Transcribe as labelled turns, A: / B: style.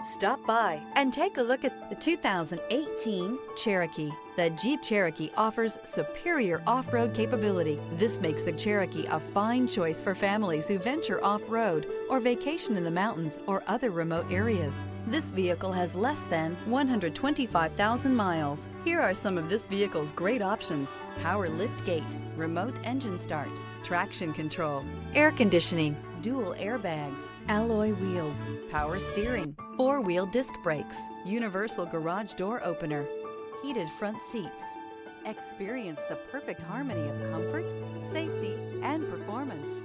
A: Stop by and take a look at the 2018 Cherokee. The Jeep Cherokee offers superior off-road capability. This makes the Cherokee a fine choice for families who venture off-road or vacation in the mountains or other remote areas. This vehicle has less than 125,000 miles. Here are some of this vehicle's great options: power lift gate, remote engine start, traction control, air conditioning, dual airbags, alloy wheels, power steering, four-wheel disc brakes, universal garage door opener, heated front seats. Experience the perfect harmony of comfort, safety, and performance.